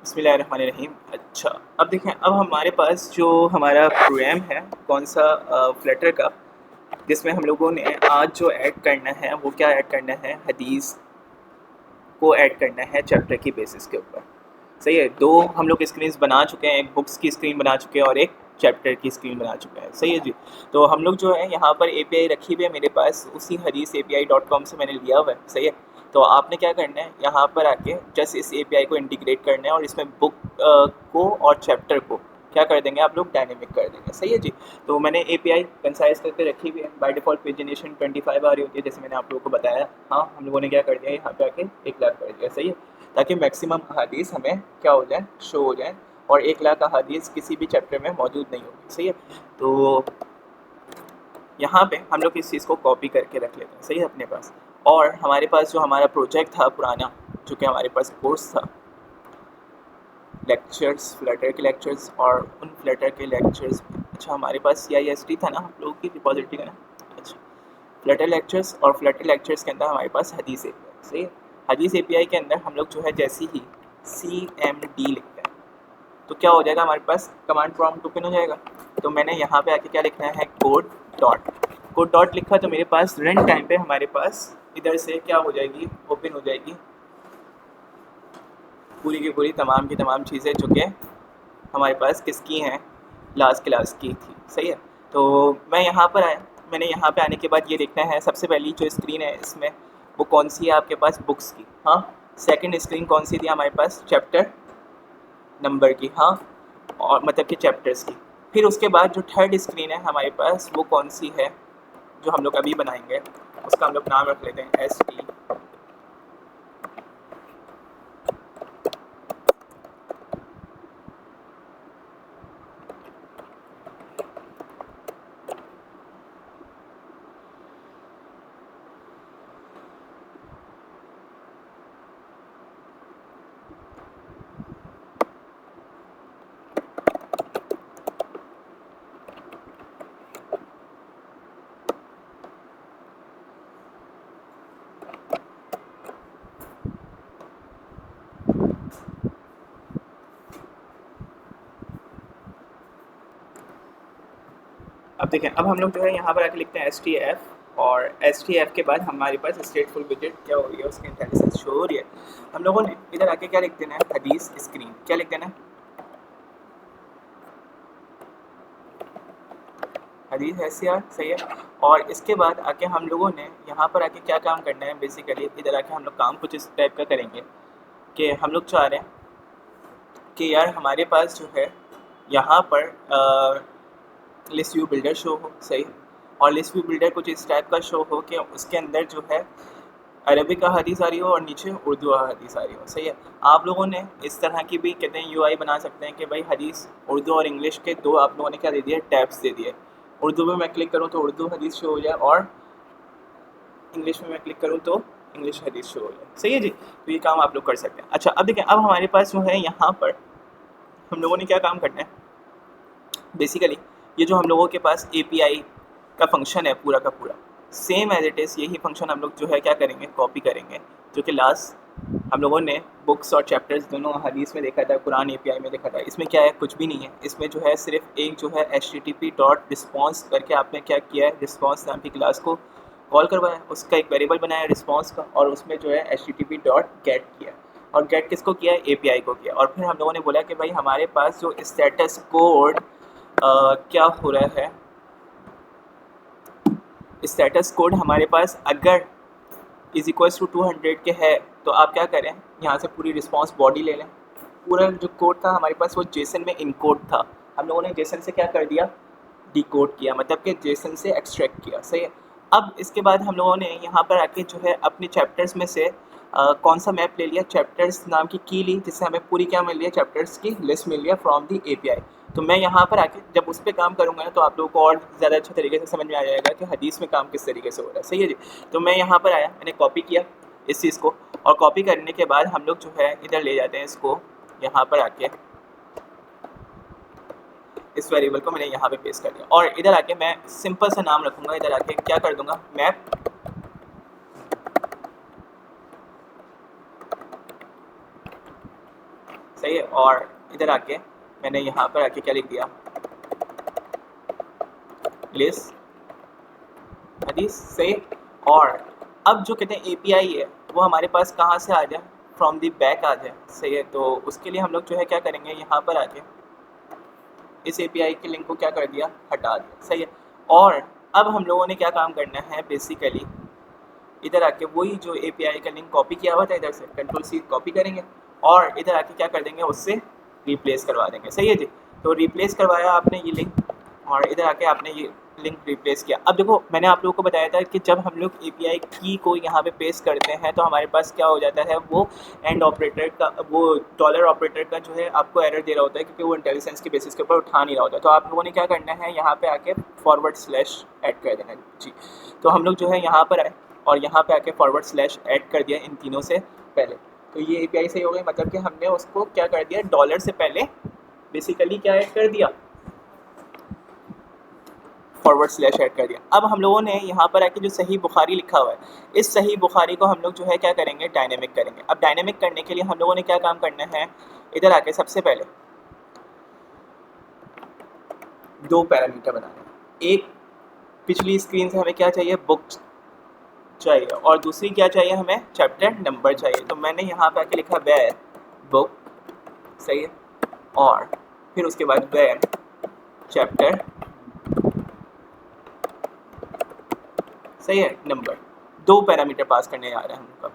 बिस्मिल्लाहिर्रहमानिर्रहीम। अच्छा, अब देखें, अब हमारे पास जो हमारा प्रोग्राम है कौन सा, फ्लटर का, जिसमें हम लोगों ने आज जो ऐड करना है वो क्या ऐड करना है, हदीस को ऐड करना है चैप्टर की बेसिस के ऊपर। सही है, दो हम लोग स्क्रीन्स बना चुके हैं, एक बुक्स की स्क्रीन बना चुके हैं और एक चैप्टर की स्क्रीन बना चुके हैं। सही है जी। तो हम लोग जो है यहाँ पर एपीआई रखी हुई है मेरे पास, उसी हदीस API.com से मैंने लिया हुआ है। सही है, तो आपने क्या करना है, यहाँ पर आके जस्ट इस एपीआई को इंटीग्रेट करना है और इसमें बुक को और चैप्टर को क्या कर देंगे आप लोग, डायनेमिक कर देंगे। सही है जी। तो मैंने एपीआई कंसाइज करके रखी हुई है। बाय डिफ़ॉल्ट पेज जनरेशन 25 आ रही होती है, जैसे मैंने आप लोगों को बताया। हाँ, हम लोगों ने क्या कर दिया, यहाँ पे आके 1 लाख कर दिया। सही है, ताकि मैक्सिमम अहादीस हमें क्या हो जाए, शो हो जाए, और 1 लाख अहादीस किसी भी चैप्टर में मौजूद नहीं होगी। सही है, तो यहाँ पे हम लोग इस चीज़ को कॉपी करके रख लेते हैं। सही है, अपने पास। और हमारे पास जो हमारा प्रोजेक्ट था पुराना, जो कि हमारे पास कोर्स था, लेक्चर्स, फ्लटर के लेक्चर्स, और उन फ्लटर के लेक्चर्स, अच्छा हमारे पास CIST था ना हम लोगों की रिपोजिटरी का ना। अच्छा, फ्लटर लेक्चर्स, और फ्लटर लेक्चर्स के अंदर हमारे पास हदीस API। सही है, हदीस API के अंदर हम लोग जो है जैसे ही CMD लिखते हैं तो क्या हो जाएगा, हमारे पास कमांड प्रॉम्प्ट ओपन हो जाएगा। तो मैंने यहाँ पे आके क्या लिखना है, कोड डॉट लिखा, तो मेरे पास रन टाइम पे हमारे पास इधर से क्या हो जाएगी, ओपन हो जाएगी पूरी की पूरी तमाम की तमाम चीज़ें जो कि हमारे पास किसकी हैं, लास्ट क्लास की थी। सही है, तो मैं यहाँ पर आया, मैंने यहाँ पे आने के बाद ये देखना है, सबसे पहली जो स्क्रीन है इसमें वो कौन सी है आपके पास, बुक्स की। हाँ, सेकंड स्क्रीन कौन सी थी हमारे पास, चैप्टर नंबर की। हाँ, और मतलब कि चैप्टर्स की। फिर उसके बाद जो थर्ड स्क्रीन है हमारे पास वो कौन सी है, जो हम लोग अभी बनाएंगे, उसका हम लोग नाम रख लेते हैं ST। अब देखें, अब हम लोग जो है यहाँ पर आके लिखते हैं STF, और STF के बाद हमारे पास स्टेटफुल विजेट क्या हो रही है, उसकी इंटेलिजेंस शो हो रही है। हम लोगों ने इधर आके क्या लिख देना है, हदीस स्क्रीन। क्या लिख देना है, हदीस SCR। सही है, और इसके बाद आके हम लोगों ने यहाँ पर आके क्या काम करना है, बेसिकली इधर आके हम लोग काम कुछ इस टाइप का करेंगे कि हम लोग चाह रहे हैं कि यार हमारे पास जो है यहाँ पर लिस्ट व्यू बिल्डर शो हो। सही, और लिस्ट व्यू बिल्डर कुछ इस टाइप का शो हो कि उसके अंदर जो है अरबिक अहादीस आ रही हो और नीचे उर्दू अहादीस आ रही हो। सही है, आप लोगों ने इस तरह की भी कहते हैं UI बना सकते हैं कि भाई हदीस उर्दू और इंग्लिश के दो आप लोगों ने क्या दे दिए, टैब्स दे दिए। उर्दू में मैं क्लिक करूँ तो उर्दू हदीस शो हो जाए, और इंग्लिश में मैं क्लिक करूँ तो इंग्लिश हदीस शो हो जाए। सही है जी, तो ये काम आप लोग कर सकते हैं। अच्छा, अब देखें, अब हमारे पास जो है यहाँ पर हम लोगों ने क्या काम करना है, बेसिकली ये जो हम लोगों के पास API का फंक्शन है पूरा का पूरा, सेम एज इट इज़ यही फंक्शन हम लोग जो है क्या करेंगे, कॉपी करेंगे, जो कि लास्ट हम लोगों ने बुक्स और चैप्टर्स दोनों हदीस में देखा था, कुरान API में देखा था। इसमें क्या है, कुछ भी नहीं है। इसमें जो है सिर्फ एक जो है HTTP.response करके आपने क्या किया है, रिस्पॉन्स नाम की क्लास को कॉल करवाया, उसका एक वेरिएबल बनाया रिस्पॉन्स का, और उसमें जो है HTTP.get किया, और गेट किसको किया है, API को किया। और फिर हम लोगों ने बोला कि भाई हमारे पास जो स्टेटस कोड क्या हो रहा है, स्टेटस कोड हमारे पास अगर इज इक्वल्स टू 200 के है, तो आप क्या करें, यहाँ से पूरी रिस्पॉन्स बॉडी ले लें। पूरा जो कोड था हमारे पास वो जेसन में इनकोड था, हम लोगों ने जेसन से क्या कर दिया, डिकोड किया, मतलब कि जेसन से एक्सट्रैक्ट किया। सही है, अब इसके बाद हम लोगों ने यहाँ पर आके जो है अपने चैप्टर्स में से कौन सा मैप ले लिया, चैप्टर्स नाम की ली, जिससे हमें पूरी क्या मिल रही है, चैप्टर्स की लिस्ट मिल रही है फ्रॉम दी API। तो मैं यहाँ पर आके जब उस पर काम करूँगा ना, तो आप लोगों को और ज़्यादा अच्छे तरीके से समझ में आ जाएगा कि हदीस में काम किस तरीके से हो रहा है। सही है जी, तो मैं यहाँ पर आया, मैंने कॉपी किया इस चीज़ को, और कॉपी करने के बाद हम लोग जो है इधर ले जाते हैं इसको, यहाँ पर आके इस वेरिएबल को मैंने यहाँ पे पेस्ट कर दिया, और इधर आके मैं सिंपल सा नाम रखूँगा, इधर आके क्या कर दूँगा, मैप सही है। और इधर आके मैंने यहाँ पर आके क्या लिख दिया, लिस्ट हदीस, सही। और अब जो कहते हैं एपीआई है वो हमारे पास कहाँ से आ जाए, फ्रॉम दी बैक आ जाए, सही है। तो उसके लिए हम लोग जो है क्या करेंगे, यहाँ पर आके इस एपीआई के लिंक को क्या कर दिया, हटा दिया, सही है। और अब हम लोगों ने क्या काम करना है, बेसिकली इधर आके वही जो एपीआई का लिंक कॉपी किया हुआ था इधर से Ctrl+C कॉपी करेंगे और इधर आके क्या कर देंगे, उससे रिप्लेस करवा देंगे, सही है जी। तो रिप्लेस करवाया आपने ये लिंक और इधर आके आपने ये लिंक रिप्लेस किया। अब देखो मैंने आप लोगों को बताया था कि जब हम लोग एपीआई की को यहाँ पे पेस्ट करते हैं तो हमारे पास क्या हो जाता है, वो एंड ऑपरेटर का, वो डॉलर ऑपरेटर का जो है आपको एरर दे रहा होता है क्योंकि वो इंटेलिजेंस के बेसिस के ऊपर उठा नहीं रहा होता। तो आप लोगों ने क्या करना है, यहाँ पे आके // ऐड कर देना जी। तो हम लोग जो है यहाँ पर आए और यहाँ पे आके // ऐड कर दिया इन तीनों से पहले। तो ये एपीआई सही हो गई, मतलब कि हमने उसको क्या कर दिया, डॉलर से पहले बेसिकली क्या ऐड कर दिया, // ऐड कर दिया। अब हम लोगों ने यहाँ पर आके जो सही बुखारी लिखा हुआ है, इस सही बुखारी को हम लोग जो है क्या करेंगे, डायनेमिक करेंगे। अब डायनेमिक करने के लिए हम लोगों ने क्या काम करना है, इधर आके सबसे पहले 2 पैरामीटर बनाने हैं। एक पिछली स्क्रीन से हमें क्या चाहिए, बुक चाहिए और दूसरी क्या चाहिए, हमें चैप्टर नंबर चाहिए। तो मैंने यहाँ पे आके लिखा वेयर बुक, सही है। और फिर उसके बाद वेयर चैप्टर, सही है, नंबर। 2 पैरामीटर पास करने जा रहे हैं हम लोग।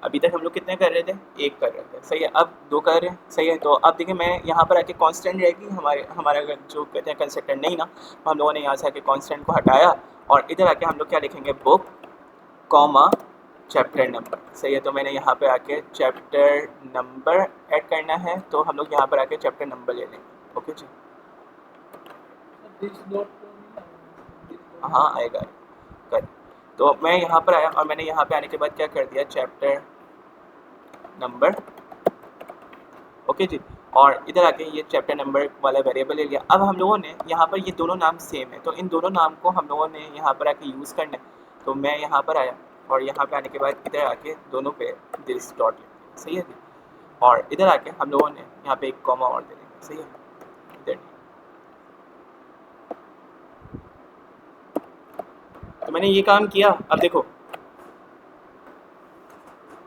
अभी तक हम लोग कितने कर रहे थे, 1 कर रहे थे, सही है। अब 2 कर रहे हैं, सही है। तो अब देखिए मैं यहाँ पर आके कांस्टेंट रहेगी हमारा जो कहते हैं कंस्ट्रक्टर नहीं ना, तो हम लोगों ने यहाँ से आके कांस्टेंट को हटाया और इधर आके हम लोग क्या लिखेंगे, बुक कॉमा चैप्टर नंबर, सही है। तो मैंने यहाँ पे आके चैप्टर नंबर ऐड करना है, तो हम लोग यहाँ पर आके चैप्टर नंबर ले लेंगे, ओके जी। हाँ आएगा कर। तो मैं यहाँ पर आया और मैंने यहाँ पे आने के बाद क्या कर दिया, चैप्टर नंबर, ओके जी। और इधर आके ये चैप्टर नंबर वाला वेरिएबल ले लिया। अब हम लोगों ने यहाँ पर ये दोनों नाम सेम है, तो इन दोनों नाम को हम लोगों ने यहाँ पर आके यूज़ करना है। तो मैं यहाँ पर आया और यहाँ पे आने के बाद इधर आके दोनों पे दिस डॉट, सही है जी। और इधर आके हम लोगों ने यहाँ पे एक कॉमा और दे देंगे, सही है। इधर तो मैंने ये काम किया। अब देखो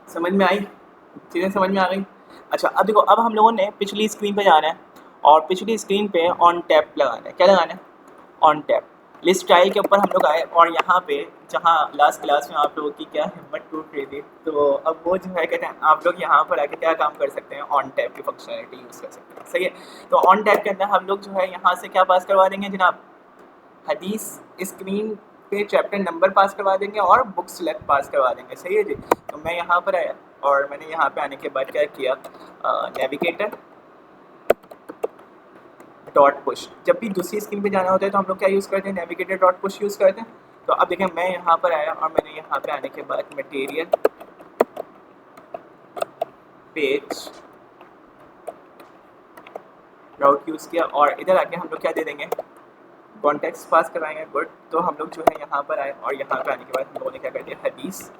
समझ में आई, चीज़ें समझ में आ गई। अच्छा अब देखो, अब हम लोगों ने पिछली स्क्रीन पे जाना है और पिछली स्क्रीन पे ऑन टैप लगाना है। क्या लगाना है, ऑन टैप। लिस्ट स्टाइल के ऊपर हम लोग आए और यहाँ पे जहाँ लास्ट क्लास में आप लोगों की क्या हिम्मत टूट रही थी, तो अब वो जो है कहते हैं आप लोग यहाँ पर आके क्या काम कर सकते हैं, ऑन टैप की फंक्शनलिटी यूज़ कर सकते हैं, सही है। तो ऑन टैप के अंदर हम लोग जो है यहाँ से क्या पास करवा देंगे जनाब, हदीस स्क्रीन पे चैप्टर नंबर पास करवा देंगे और बुक सेलेक्ट पास करवा देंगे, सही है जी। तो मैं यहाँ पर आया और मैंने यहाँ पे आने के बाद क्या किया, नेविगेटर डॉट पुश। जब भी दूसरी स्क्रीन पे जाना होता है तो हम लोग क्या यूज़ करते हैं, नेविगेटर डॉट पुश यूज़ करते हैं। तो अब देखें मैं यहाँ पर आया और मैंने यहाँ पे आने के बाद मटेरियल पेज राउट यूज़ किया और इधर आके हम लोग क्या दे देंगे, कॉन्टेक्स्ट पास करवाएंगे, गुड। तो हम लोग जो है यहाँ पर आए और यहाँ पर आने के बाद हम लोगों ने क्या कर दिया, हदीस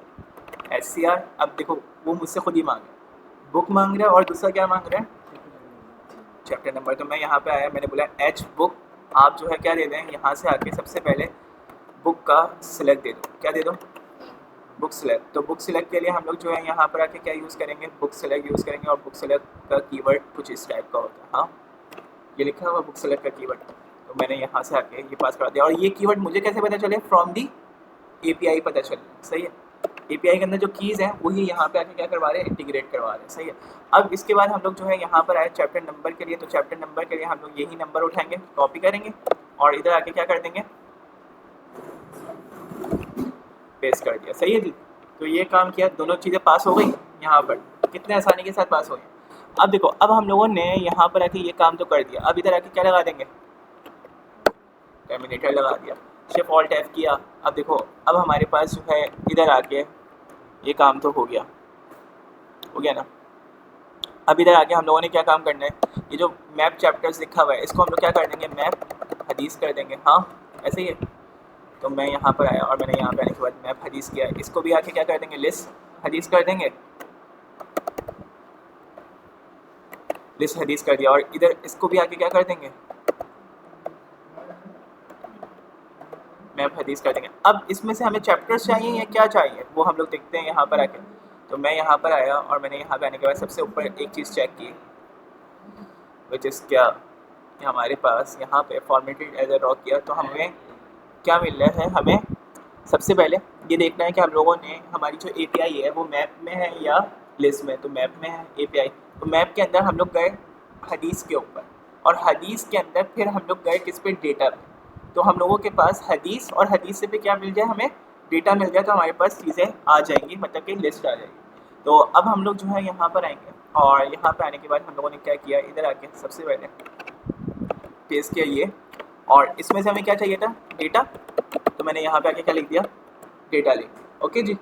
SCR। अब देखो वो मुझसे खुद ही मांग रहा है, बुक मांग रहा है और दूसरा क्या मांग रहा है, चैप्टर नंबर। तो मैं यहाँ पे आया, मैंने बोला H बुक, आप जो है क्या दे दें, यहाँ से आके सबसे पहले बुक का सिलेक्ट दे दो, क्या दे दो, बुक सिलेक्ट। तो बुक सिलेक्ट के लिए हम लोग जो है यहाँ पर आके क्या यूज़ करेंगे, बुक सिलेक्ट यूज़ करेंगे और बुक सिलेक्ट का कीवर्ड कुछ इस टाइप का होता है, हाँ ये लिखा हुआ बुक सिलेक्ट का कीवर्ड। तो मैंने यहाँ से आके ये पास करा दिया और ये कीवर्ड मुझे कैसे पता चले, फ्रॉम दी API पता चले, सही है। API के अंदर जो कीज़ हैं वही यहाँ पे आके क्या करवा रहे हैं, इंटीग्रेट करवा रहे हैं, सही है। अब इसके बाद हम लोग जो है यहाँ पर आए चैप्टर नंबर के लिए। तो चैप्टर नंबर के लिए हम लोग यही नंबर उठाएंगे, कॉपी करेंगे और इधर आके क्या कर देंगे, पेस्ट कर दिया, सही है जी। तो ये काम किया, दोनों चीज़ें पास हो गई यहाँ पर, कितने आसानी के साथ पास हो गई। अब देखो, अब हम लोगों ने यहाँ पर आके ये काम तो कर दिया, अब इधर आके क्या लगा देंगे, टर्मिनेटर लगा दिया, शिफ्ट ऑल्ट F किया। अब देखो अब हमारे पास जो है इधर आके ये काम तो हो गया ना। अब इधर आके हम लोगों ने क्या काम करना है, ये जो मैप चैप्टर्स लिखा हुआ है इसको हम लोग क्या कर देंगे, मैप हदीस कर देंगे, हाँ ऐसे ही है। तो मैं यहाँ पर आया और मैंने यहाँ पे आने के बाद मैप हदीस किया, इसको भी आके क्या कर देंगे, लिस्ट हदीस कर देंगे। लिस्ट हदीस कर दिया, और इधर इसको भी आके क्या कर देंगे, मैप हदीस कर देंगे। अब इसमें से हमें चैप्टर्स चाहिए या क्या चाहिए वो हम लोग देखते हैं यहाँ पर आके। तो मैं यहाँ पर आया और मैंने यहाँ पे आने के बाद सबसे ऊपर एक चीज़ चेक की, विच इज़ क्या, कि हमारे पास यहाँ पे फॉर्मेटेड एज अ रॉ किया तो हमें क्या मिल रहा है। हमें सबसे पहले ये देखना है कि हम लोगों ने हमारी जो API है वो मैप में है या लिस्ट में। तो मैप में है API, तो मैप के अंदर हम लोग गए हदीस के ऊपर, और हदीस के अंदर फिर हम लोग गए किस पे, डेटा पे। तो हम लोगों के पास हदीस और हदीस से पे क्या मिल जाए, हमें डेटा मिल जाए, तो हमारे पास चीज़ें आ जाएंगी, मतलब कि लिस्ट आ जाएगी। तो अब हम लोग जो है यहाँ पर आएंगे, और यहाँ पर आने के बाद हम लोगों ने क्या किया, इधर आके सबसे पहले पेस्ट किया ये, और इसमें से हमें क्या चाहिए था, डेटा। तो मैंने यहाँ पे आके क्या लिख दिया, डेटा लिख दिया। ओके जी,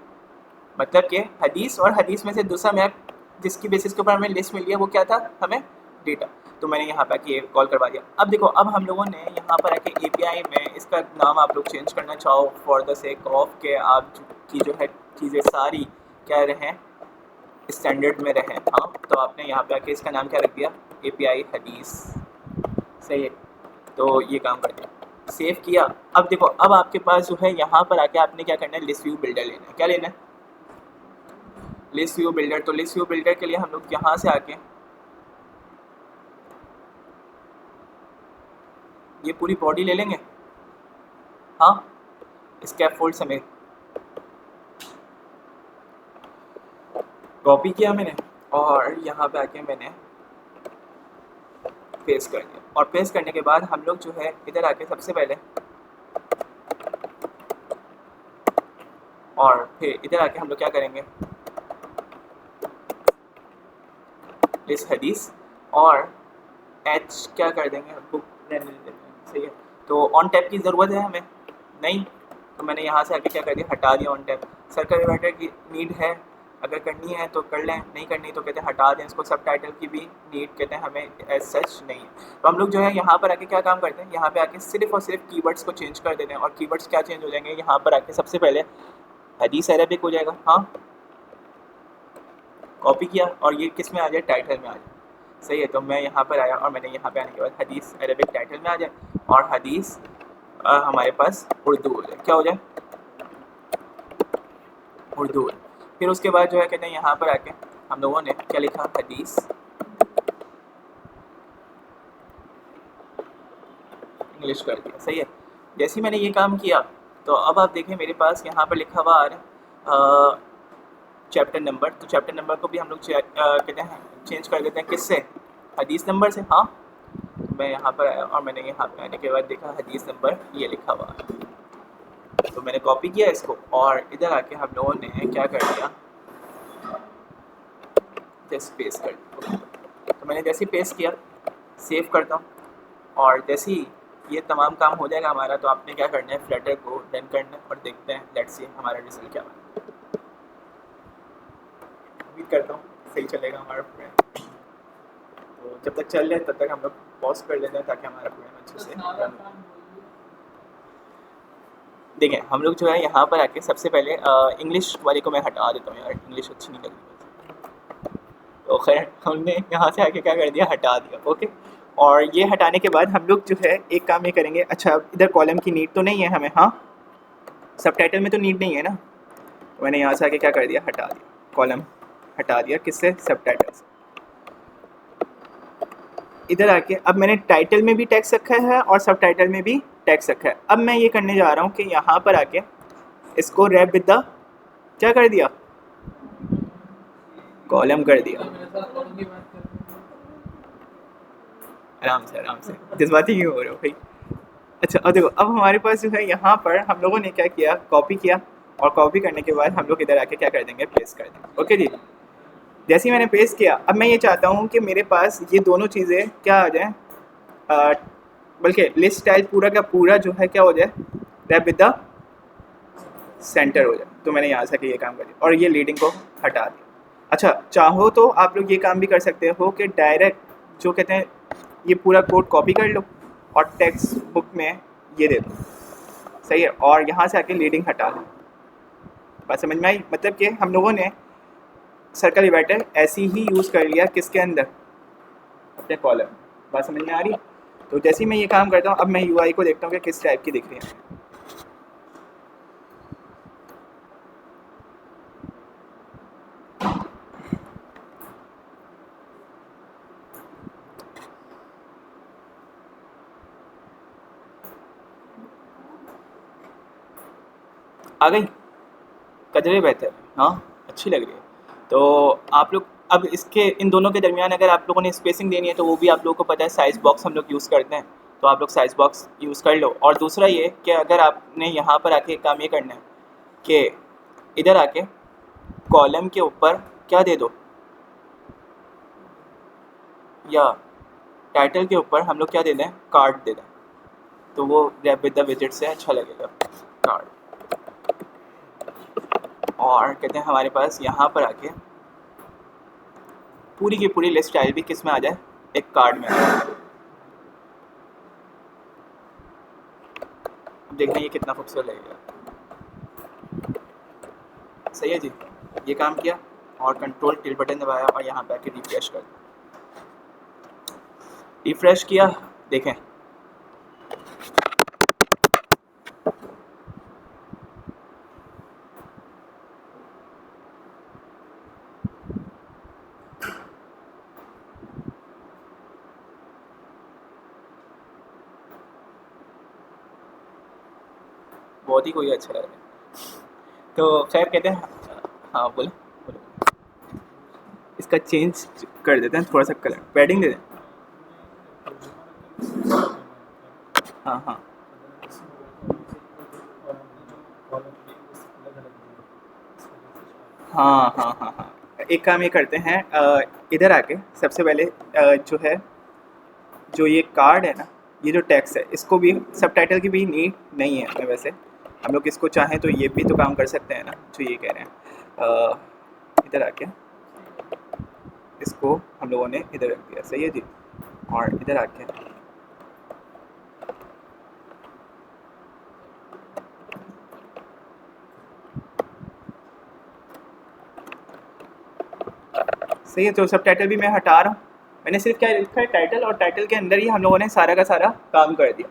मतलब कि हदीस और हदीस में से दूसरा मैप जिसकी बेसिस के ऊपर हमें लिस्ट मिली है वो क्या था, हमें डेटा। तो मैंने यहाँ पे आके कॉल करवा दिया। अब देखो, अब हम लोगों ने यहाँ पर आके API में इसका नाम आप लोग चेंज करना चाहो फॉर द सेक ऑफ के आप की जो है चीज़ें सारी क्या रहें, स्टैंडर्ड में रहें। हाँ, तो आपने यहाँ पे आके इसका नाम क्या रख दिया, API हदीस। सही है, तो ये काम कर दिया, सेव किया। अब देखो, अब आपके पास जो है यहाँ पर आके आपने क्या करना है, लिस्ट व्यू बिल्डर लेना है। क्या लेना है, लिस्ट व्यू बिल्डर। तो लिस्ट व्यू बिल्डर के लिए हम लोग यहाँ से आके ये पूरी बॉडी ले लेंगे, हाँ, स्कैफोल्ड समेत। कॉपी किया मैंने, और यहाँ पे आके मैंने पेस्ट कर दिया। और पेस्ट करने के बाद हम लोग जो है इधर आके सबसे पहले, और फिर इधर आके हम लोग क्या करेंगे, लिस्ट हदीस, और H क्या कर देंगे, बुक रहने देंगे। सही है, तो ऑन टैप की ज़रूरत है हमें नहीं, तो मैंने यहाँ से आके क्या कर दिया, हटा दिया ऑन टैप। सर्कल डिवाइडर की नीड है, अगर करनी है तो कर लें, नहीं करनी तो कहते हैं हटा दें इसको। सब टाइटल की भी नीड कहते हैं हमें एज सच नहीं है। तो हम लोग जो है यहाँ पर आके क्या काम करते हैं, यहाँ पे आके सिर्फ और सिर्फ कीवर्ड्स को चेंज कर देते हैं। और कीवर्ड्स क्या चेंज हो जाएंगे, यहाँ पर आके सबसे पहले हदीस अरबिक हो जाएगा, हाँ, कॉपी किया, और ये किस में आ जाए, टाइटल में आ जाए। सही है, तो मैं यहाँ पर आया और मैंने यहाँ पे आने के बाद हदीस अरबिक टाइटल में आ जाए, और हदीस हमारे पास उर्दू हो जाए। क्या हो जाए, उर्दू। फिर उसके बाद जो है कहते हैं यहाँ पर आके हम लोगों ने क्या लिखा, हदीस इंग्लिश कर दिया। सही है, जैसे ही मैंने ये काम किया तो अब आप देखें मेरे पास यहाँ पर लिखा हुआ आ रहा है चैप्टर नंबर। तो चैप्टर नंबर को भी हम लोग कहते हैं चेंज कर देते हैं, किससे, हदीस नंबर से। हाँ, तो मैं यहाँ पर आया और मैंने यहाँ पे आने के बाद देखा हदीस नंबर ये लिखा हुआ है, तो मैंने कॉपी किया इसको, और इधर आके हम लोगों ने क्या कर दिया, जैसे पेस्ट कर दिया। तो मैंने जैसे ही पेस्ट किया, सेव करता हूँ, और जैसे ही ये तमाम काम हो जाएगा हमारा, तो आपने क्या करना है, फ्लटर को रन करना है, और देखते हैं लेट्स सी हमारा रिजल्ट क्या बना। उम्मीद करता हूँ सही चलेगा हमारा प्रोग्राम। तो जब तक चल रहा है तब तक हम लोग पॉज कर लेते हैं ताकि हमारा प्रोग्राम अच्छे से रन हो। देखें, हम लोग जो है यहाँ पर आके सबसे पहले इंग्लिश वाले को मैं हटा देता हूँ यार, इंग्लिश अच्छी नहीं लगी। तो खैर हमने यहाँ से आके क्या कर दिया, हटा दिया। ओके, और ये हटाने के बाद हम लोग जो है एक काम ये करेंगे, अच्छा इधर कॉलम की नीड तो नहीं है हमें, हाँ, सबटाइटल में तो नीड नहीं है ना, तो मैंने यहाँ से आके क्या कर दिया, हटा दिया, कॉलम हटा दिया, किससे, सबटाइटल से। इधर आके अब मैंने टाइटल में भी टेक्स्ट रखा है और सबटाइटल में भी टेक्स्ट रखा है। अब मैं ये करने जा रहा हूँ कि यहाँ पर आके इसको रैप विद द क्या कर दिया, कॉलम कर दिया। आराम से जज्बाती क्यों हो रहे हो भाई। अच्छा, अब देखो, अब हमारे पास जो है यहाँ पर हम लोगों ने क्या किया, कॉपी किया, और कॉपी करने के बाद हम लोग इधर आके क्या कर देंगे, पेस्ट कर देंगे। ओके जी, जैसे ही मैंने पेस्ट किया, अब मैं ये चाहता हूँ कि मेरे पास ये दोनों चीज़ें क्या आ जाएँ, बल्कि लिस्ट स्टाइल पूरा का पूरा जो है क्या हो जाए, रैप विद द सेंटर हो जाए। तो मैंने यहाँ से ये काम कर दिया और ये लीडिंग को हटा दिया। अच्छा, चाहो तो आप लोग ये काम भी कर सकते हो कि डायरेक्ट जो कहते हैं ये पूरा कोड कॉपी कर लो और टेक्स्ट बुक में ये दे दो। सही है, और यहाँ से आके लीडिंग हटा दो। बात समझ में आई, मतलब कि हम लोगों ने सर्कल डिवाइडर ऐसे ही यूज़ कर लिया, किसके अंदर, अपने कॉलम। बात समझ में आ रही है? तो जैसे ही मैं ये काम करता हूँ, अब मैं यूआई को देखता हूँ कि किस टाइप की दिख रही है। आ गई कदरे बेहतर, हाँ अच्छी लग रही है। तो आप लोग अब इसके इन दोनों के दरमियान अगर आप लोगों ने स्पेसिंग देनी है तो वो भी आप लोगों को पता है, साइज़ बॉक्स हम लोग यूज़ करते हैं, तो आप लोग साइज़ बॉक्स यूज़ कर लो। और दूसरा ये कि अगर आपने यहाँ पर आके काम ये करना है कि इधर आके कॉलम के ऊपर क्या दे दो, या टाइटल के ऊपर हम लोग क्या दे दें, कार्ड दे दें, तो वो रैप विद द विजेट से अच्छा लगेगा, कार्ड। और कहते हैं हमारे पास यहाँ पर आके पूरी की पूरी लिस्ट स्टाइल भी किस में आ जाए, एक कार्ड में आ जाए। अब देखना ये कितना खूबसूरत लगेगा। सही है जी। ये काम किया और कंट्रोल टिल बटन दबाया और यहाँ पे आके रिफ्रेश कर दिया। रिफ्रेश किया, देखें बहुत ही कोई अच्छा लग रहा है। तो खैर कहते हैं, हाँ बोले बोले, इसका चेंज कर देते हैं थोड़ा सा, कलर पैडिंग दे दें। हाँ हाँ हाँ हाँ हाँ हाँ, एक काम ये करते हैं, इधर आके सबसे पहले जो है, जो ये कार्ड है ना, ये जो टेक्स्ट है इसको भी सब टाइटल की भी नीड नहीं है हमें वैसे। हम लोग इसको चाहें तो ये भी तो काम कर सकते हैं ना, जो ये कह रहे हैं। इधर आके इसको हम लोगों ने इधर रख दिया, सही है जी। और इधर आके सही है, तो सब टाइटल भी मैं हटा रहा हूँ। मैंने सिर्फ क्या लिखा है, टाइटल, और टाइटल के अंदर ही हम लोगों ने सारा का सारा काम कर दिया।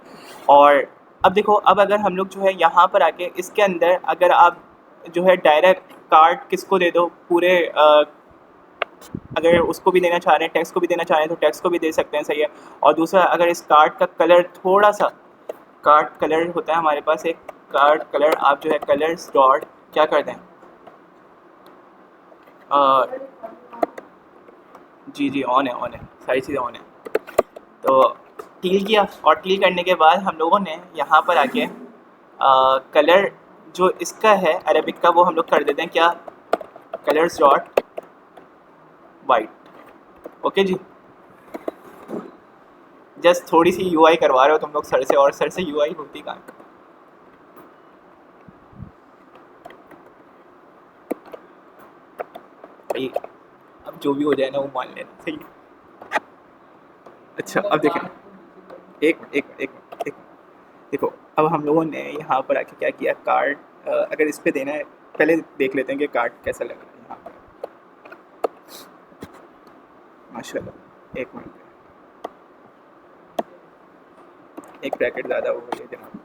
और अब देखो, अब अगर हम लोग जो है यहाँ पर आके इसके अंदर अगर आप जो है डायरेक्ट कार्ड किसको दे दो, पूरे अगर उसको भी देना चाह रहे हैं, टेक्स्ट को भी देना चाह रहे हैं, तो टेक्स्ट को भी दे सकते हैं, सही है। और दूसरा, अगर इस कार्ड का कलर थोड़ा सा, कार्ड कलर होता है हमारे पास एक, कार्ड कलर आप जो है कलर्स डॉट क्या कर दें, जी जी ऑन है, ऑन है, सारी चीज़ें ऑन है। तो टील किया, और टील करने के बाद हम लोगों ने यहाँ पर आके कलर जो इसका है अरेबिक का, वो हम लोग कर देते हैं क्या, कलर्स डॉट वाइट। ओके जी। जस्ट थोड़ी सी यूआई करवा रहे हो तुम लोग सर से, और सर से यूआई होती कहाँ। भाई अब जो भी हो जाए ना वो मान लेना, सही है। अच्छा अब देखें, एक मिनट एक मिनट एक मिनट एक मिनट, देखो अब हम लोगों ने यहाँ पर आके क्या किया, कार्ड अगर इस पे देना है, पहले देख लेते हैं कि कार्ड कैसा लग रहा है यहाँ पर। माशाल्लाह, एक मिनट, एक ब्रैकेट ज़्यादा हो गई है जनाब।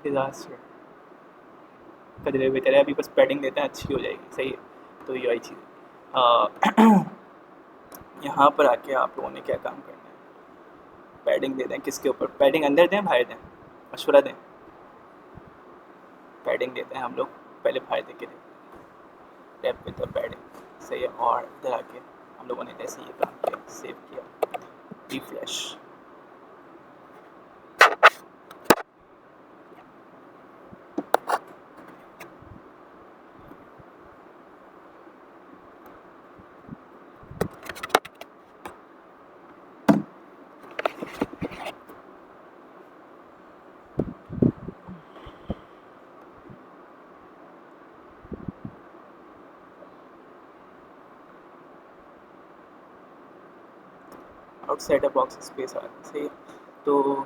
डिज़ास्टर, कदरे बेहतर है, अभी बस पैडिंग देते हैं, अच्छी हो जाएगी, सही है। तो ये आई चीज़ यहाँ पर आके आप लोगों ने क्या काम करना है, पैडिंग दे दें, किसके ऊपर पैडिंग, अंदर दें बाहर दें, मशवरा दें। पैडिंग देते हैं हम लोग, पहले बाहर दे के दें, टैप विद द पैडिंग, सही है। और इधर आके हम लोगों ने जैसे ये काम किया, सेव किया, refresh. Box setup box space आ रहा है, सही है। तो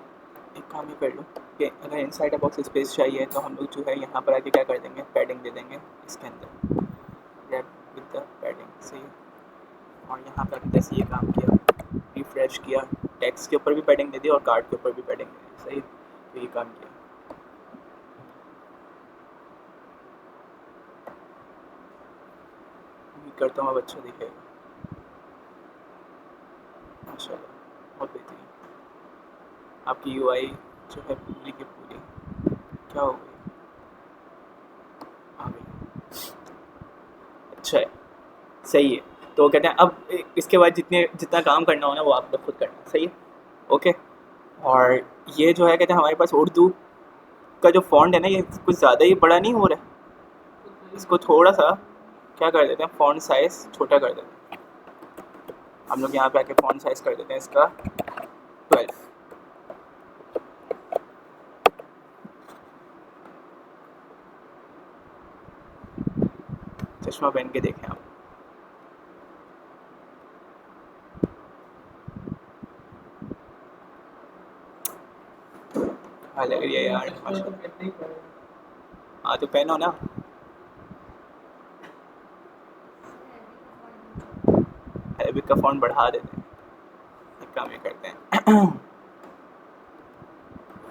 एक काम ही कर लो कि अगर इनसाइड बॉक्स स्पेस चाहिए तो हम लोग जो है यहाँ पर आके क्या कर देंगे, पैडिंग दे देंगे इसके अंदर, रैप विद द पैडिंग, सही है। और यहाँ पर जैसे ये काम किया, रिफ्रेश किया, टेक्स्ट के ऊपर भी पैडिंग दे दी और कार्ड के ऊपर भी पैडिंग दे दी, सही है। तो ये काम किया, उम्मीद करता हूँ अब अच्छा दिखेगा। माशाल्लाह, बहुत बेहतरीन। आपकी यूआई जो है पूरी की पूरी क्या हो गई, आ गई, अच्छा है, सही है। तो कहते हैं अब इसके बाद जितना काम करना हो ना वो आप लोग खुद करना, सही है, ओके। और ये जो है कहते हैं हमारे पास उर्दू का जो फॉन्ट है ना ये कुछ ज़्यादा ही बड़ा नहीं हो रहा है, इसको थोड़ा सा क्या कर देते हैं, फॉन्ट साइज़ छोटा कर देते हैं। हम लोग यहाँ पे आके फॉन्ट साइज़ कर देते हैं इसका 12। चश्मा पहन के देखें आप, हाँ लग रही है यार माशाल्लाह। हाँ तो पहनो ना, अरबिक का फॉन्ट बढ़ा देते हैं, एक काम ये करते हैं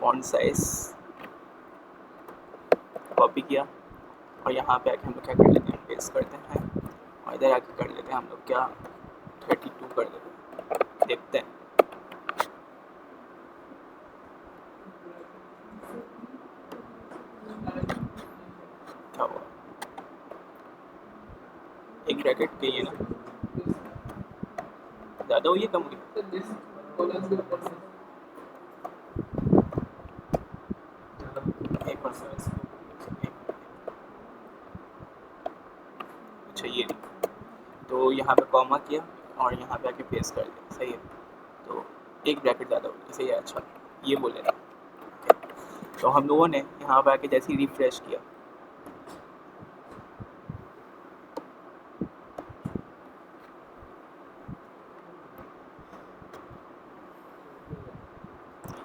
फॉन्ट साइज कॉपी किया और यहाँ पे आके हम लोग क्या कर लेते हैं, पेस्ट करते हैं और इधर आके कर लेते हैं हम लोग क्या 32 कर देते हैं, देखते हैं क्या हुआ। एक ब्रैकेट के ये ना ज़्यादा हुई है कम हुई, एक अच्छा ये तो यहाँ पे कॉमा किया और यहाँ पे आके पेस्ट कर दिया, सही है। तो एक ब्रैकेट ज़्यादा हो गई, सही है, अच्छा ये बोले थे। तो हम लोगों ने यहाँ पे आके जैसे ही रिफ्रेश किया,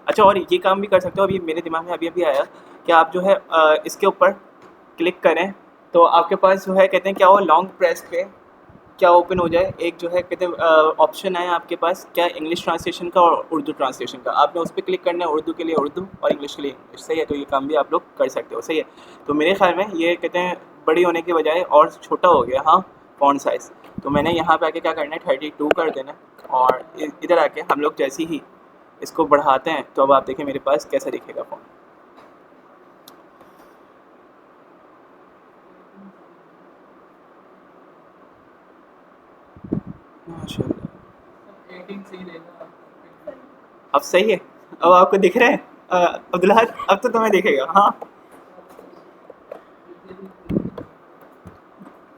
अच्छा और ये काम भी कर सकते हो, अभी मेरे दिमाग में अभी अभी आया कि आप जो है इसके ऊपर क्लिक करें तो आपके पास जो है कहते हैं क्या वो लॉन्ग प्रेस पे क्या ओपन हो जाए, एक जो है कहते हैं ऑप्शन है आपके पास क्या, इंग्लिश ट्रांसलेशन का और उर्दू ट्रांसलेशन का। आपने उस पर क्लिक करना है, उर्दू के लिए उर्दू और इंग्लिश के लिए इंग्लिश, सही है। तो ये काम भी आप लोग कर सकते हो, सही है। तो मेरे ख्याल में ये कहते हैं बड़ी होने के बजाय और छोटा हो गया, हाँ फॉन्ट साइज़। तो मैंने यहाँ पे आके क्या करना है 32 कर देना और इधर आके हम लोग जैसे ही इसको बढ़ाते हैं तो अब आप देखें मेरे पास कैसा दिखेगा फ़ॉन्ट। माशाल्लाह, अब सही है, अब आपको दिख रहा है अब्दुल्ला, अब तो तुम्हें दिखेगा। हाँ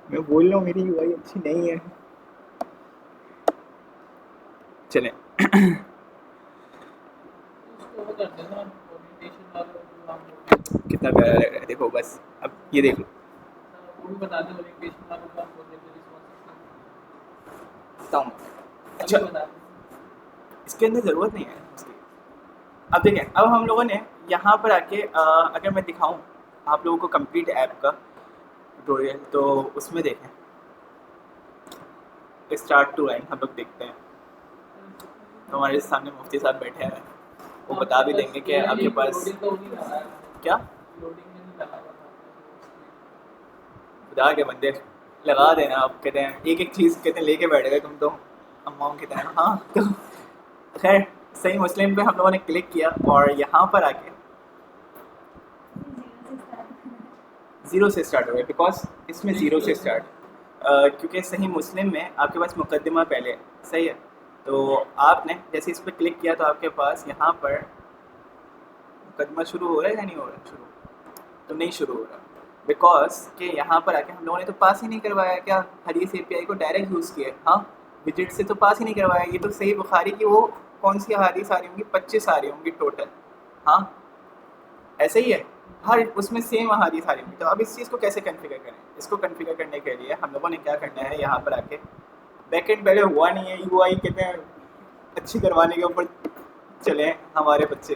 मैं बोल रहा हूँ मेरी यूआई अच्छी नहीं है, चलें कितना प्यारा लग रहा है, देखो बस अब ये देख लो, बताऊँ अच्छा इसके अंदर ज़रूरत नहीं है उसकी। अब देखें, अब हम लोगों ने यहाँ पर आके अगर मैं दिखाऊँ आप लोगों को कंप्लीट ऐप का ट्यूटोरियल, तो उसमें देखें स्टार्ट टू एंड हम लोग देखते हैं। तो हमारे सामने मुफ्ती साहब बैठे हैं, वो बता भी देंगे कि आपके पास क्या खुदा के बंदे लगा देना। आप कहते हैं एक एक चीज़ कहते हैं लेके बैठ गए तुम तो अम्माओं की तरह। हाँ तो खैर सही मुस्लिम पे हम लोगों ने क्लिक किया और यहाँ पर आके ज़ीरो से स्टार्ट हो गया, बिकॉज इसमें ज़ीरो से स्टार्ट क्योंकि सही मुस्लिम में आपके पास मुकदमा पहले है, सही है। तो आपने जैसे इस पर क्लिक किया तो आपके पास यहाँ पर मुकदमा शुरू हो रहा है या नहीं हो रहा शुरू, तो नहीं शुरू हो रहा बिकॉज कि यहाँ पर आके हम लोगों ने तो पास ही नहीं करवाया क्या, हदीस एपीआई को डायरेक्ट यूज़ किया, हाँ विजिट से तो पास ही नहीं करवाया। ये तो सही बुखारी की वो कौन सी हदीस आ रही होंगी, 25 आ रही होंगी टोटल, हाँ ऐसे ही है, हर उसमें सेम हदीस आ रही होंगी। तो अब इस चीज़ को कैसे कन्फिगर करें, इसको कन्फिगर करने के लिए हम लोगों ने क्या करना है, यहाँ पर आके बैकेंड पहले हुआ नहीं है, यूआई कहते हैं अच्छी करवाने के ऊपर चले हैं हमारे बच्चे।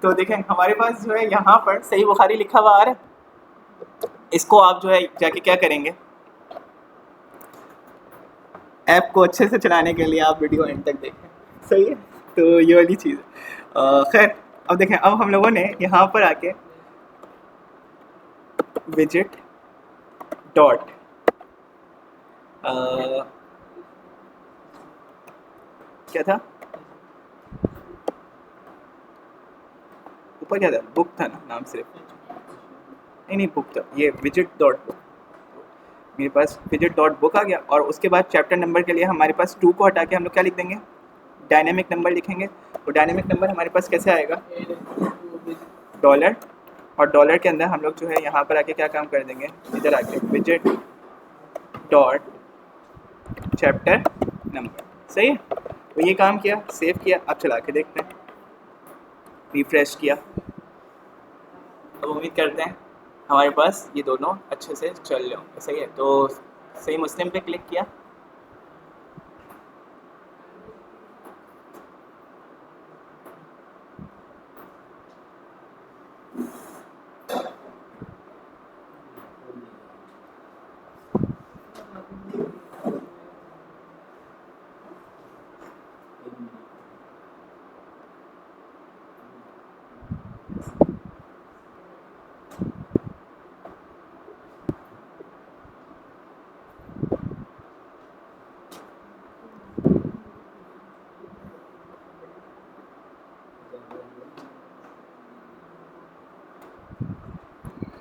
तो देखें हमारे पास जो है यहाँ पर सही बुखारी लिखा हुआ आ रहा है। इसको आप जो है जाके क्या करेंगे, ऐप को अच्छे से चलाने के लिए आप वीडियो एंड तक देखें, सही है। तो ये वाली चीज़ खैर, अब देखें, अब हम लोगों ने यहाँ पर आके विजिट डॉट क्या था ऊपर, क्या था, बुक था ना नाम, सिर्फ नहीं बुक था, ये विजिट डॉट बुक, मेरे पास विजिट डॉट बुक आ गया। और उसके बाद चैप्टर नंबर के लिए हमारे पास 2 को हटा के हम लोग क्या लिख देंगे, डायनेमिक नंबर लिखेंगे। तो डायनेमिक नंबर हमारे पास कैसे आएगा, डॉलर, और डॉलर के अंदर हम लोग जो है यहाँ पर आके क्या काम कर देंगे, इधर आके विजिट डॉट चैप्टर नंबर, सही है। तो ये काम किया, सेव किया, अब चला के देखते हैं, रिफ्रेश किया। अब उम्मीद करते हैं हमारे पास ये दोनों अच्छे से चल रहे होंगे, सही है। तो सही मुस्लिम पे क्लिक किया,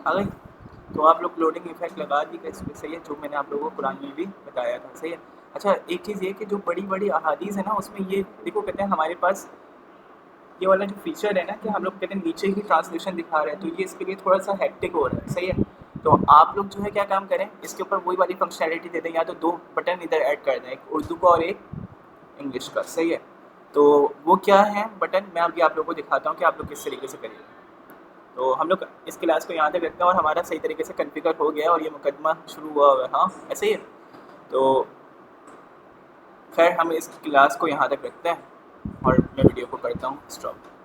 आ गई। तो आप लोग लोडिंग इफेक्ट लगा दीजिएगा इसमें, सही है, जो मैंने आप लोगों को कुरान में भी बताया था, सही है। अच्छा, एक चीज़ ये कि जो बड़ी बड़ी अहादीस है ना, उसमें ये देखो कहते हैं हमारे पास ये वाला जो फीचर है ना कि हम लोग कहते हैं नीचे ही ट्रांसलेशन दिखा रहे हैं, तो ये इसके लिए थोड़ा सा हेक्टिक हो रहा है, सही है। तो आप लोग जो है क्या काम करें, इसके ऊपर वही वाली फंक्शनैलिटी दे दें, या तो 2 बटन इधर ऐड कर दें, एक उर्दू का और एक इंग्लिश का, सही है। तो वो क्या है बटन, मैं अभी आप लोगों को दिखाता हूँ कि आप लोग किस तरीके से करिए। तो हम लोग इस क्लास को यहाँ तक रखते हैं और हमारा सही तरीके से कन्फिगर हो गया और ये मुकदमा शुरू हुआ हुआ है, हाँ ऐसे ही है। तो खैर हम इस क्लास को यहाँ तक रखते हैं और मैं वीडियो को करता हूँ स्टॉप।